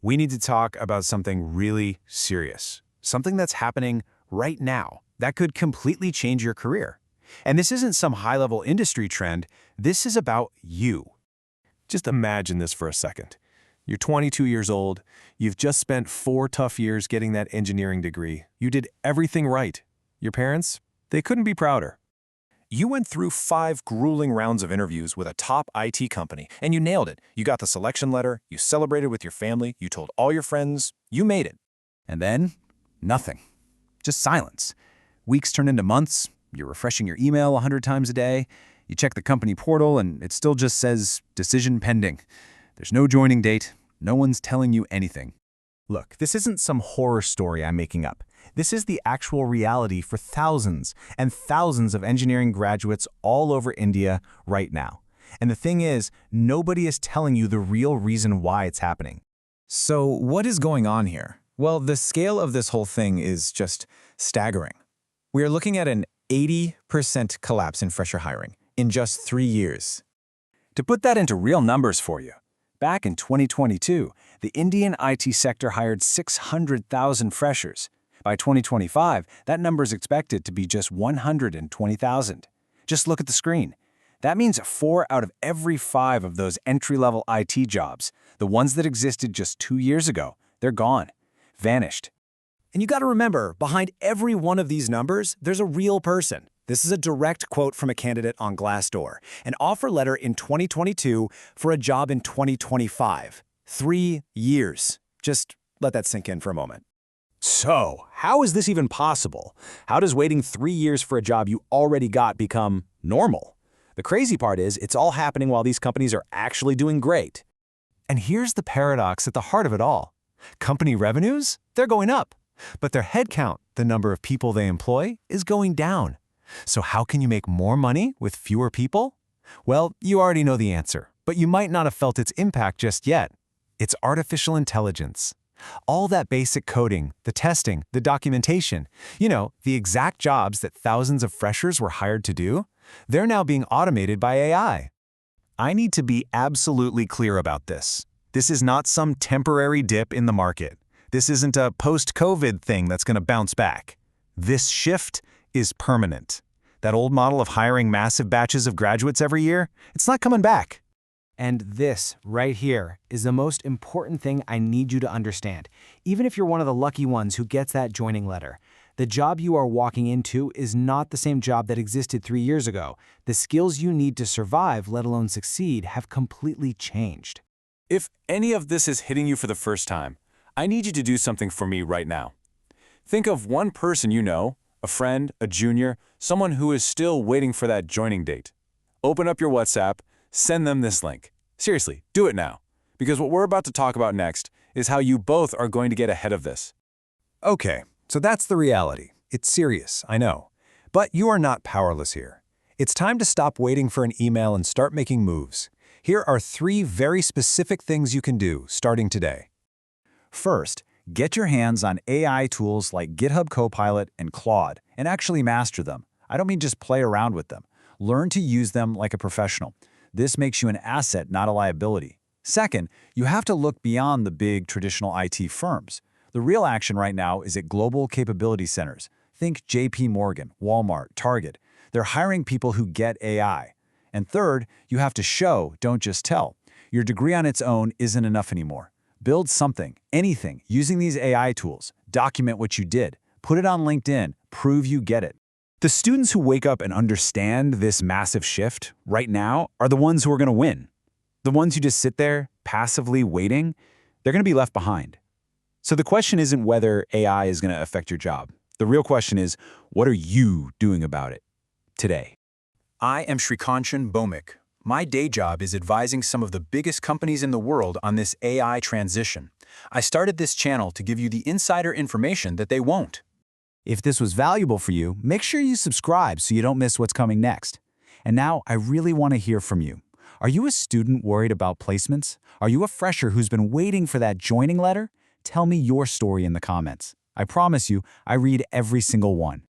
we need to talk about something really serious, something that's happening right now that could completely change your career. And this isn't some high-level industry trend, this is about you. Just imagine this for a second. You're 22 years old, you've just spent 4 tough years getting that engineering degree. You did everything right. Your parents, they couldn't be prouder. You went through 5 grueling rounds of interviews with a top IT company, and you nailed it. You got the selection letter, you celebrated with your family, you told all your friends, you made it. And then, nothing. Just silence. Weeks turn into months, you're refreshing your email 100 times a day, you check the company portal, and it still just says, decision pending. There's no joining date, no one's telling you anything. Look, this isn't some horror story I'm making up. This is the actual reality for thousands and thousands of engineering graduates all over India right now. And the thing is, nobody is telling you the real reason why it's happening. So what is going on here? Well, the scale of this whole thing is just staggering. We are looking at an 80% collapse in fresher hiring in just 3 years. To put that into real numbers for you, back in 2022, the Indian IT sector hired 600,000 freshers. By 2025, that number is expected to be just 120,000. Just look at the screen. That means 4 out of every 5 of those entry-level IT jobs, the ones that existed just 2 years ago, they're gone, vanished. And you got to remember, behind every one of these numbers, there's a real person. This is a direct quote from a candidate on Glassdoor. An offer letter in 2022 for a job in 2025. 3 years. Just let that sink in for a moment. So, how is this even possible? How does waiting 3 years for a job you already got become normal? The crazy part is, it's all happening while these companies are actually doing great. And here's the paradox at the heart of it all. Company revenues, they're going up. But their headcount, the number of people they employ, is going down. So how can you make more money with fewer people? Well, you already know the answer, but you might not have felt its impact just yet. It's artificial intelligence. All that basic coding, the testing, the documentation, the exact jobs that thousands of freshers were hired to do, they're now being automated by AI. I need to be absolutely clear about this. This is not some temporary dip in the market. This isn't a post-COVID thing that's going to bounce back. This shift is permanent. That old model of hiring massive batches of graduates every year, it's not coming back. And this, right here, is the most important thing I need you to understand. Even if you're one of the lucky ones who gets that joining letter, the job you are walking into is not the same job that existed 3 years ago. The skills you need to survive, let alone succeed, have completely changed. If any of this is hitting you for the first time, I need you to do something for me right now. Think of one person you know, a friend, a junior, someone who is still waiting for that joining date. Open up your WhatsApp, send them this link. Seriously, do it now. Because what we're about to talk about next is how you both are going to get ahead of this. Okay, so that's the reality. It's serious, I know. But you are not powerless here. It's time to stop waiting for an email and start making moves. Here are 3 very specific things you can do starting today. First, get your hands on AI tools like GitHub Copilot and Claude and actually master them. I don't mean just play around with them. Learn to use them like a professional. This makes you an asset, not a liability. Second, you have to look beyond the big traditional IT firms. The real action right now is at global capability centers. Think JP Morgan, Walmart, Target. They're hiring people who get AI. And third, you have to show, don't just tell. Your degree on its own isn't enough anymore. Build something, anything, using these AI tools. Document what you did. Put it on LinkedIn. Prove you get it. The students who wake up and understand this massive shift right now are the ones who are going to win. The ones who just sit there, passively waiting, they're going to be left behind. So the question isn't whether AI is going to affect your job. The real question is, what are you doing about it today? I am Srikanchan Bhomik. My day job is advising some of the biggest companies in the world on this AI transition. I started this channel to give you the insider information that they won't. If this was valuable for you, make sure you subscribe so you don't miss what's coming next. And now I really want to hear from you. Are you a student worried about placements? Are you a fresher who's been waiting for that joining letter? Tell me your story in the comments. I promise you, I read every single one.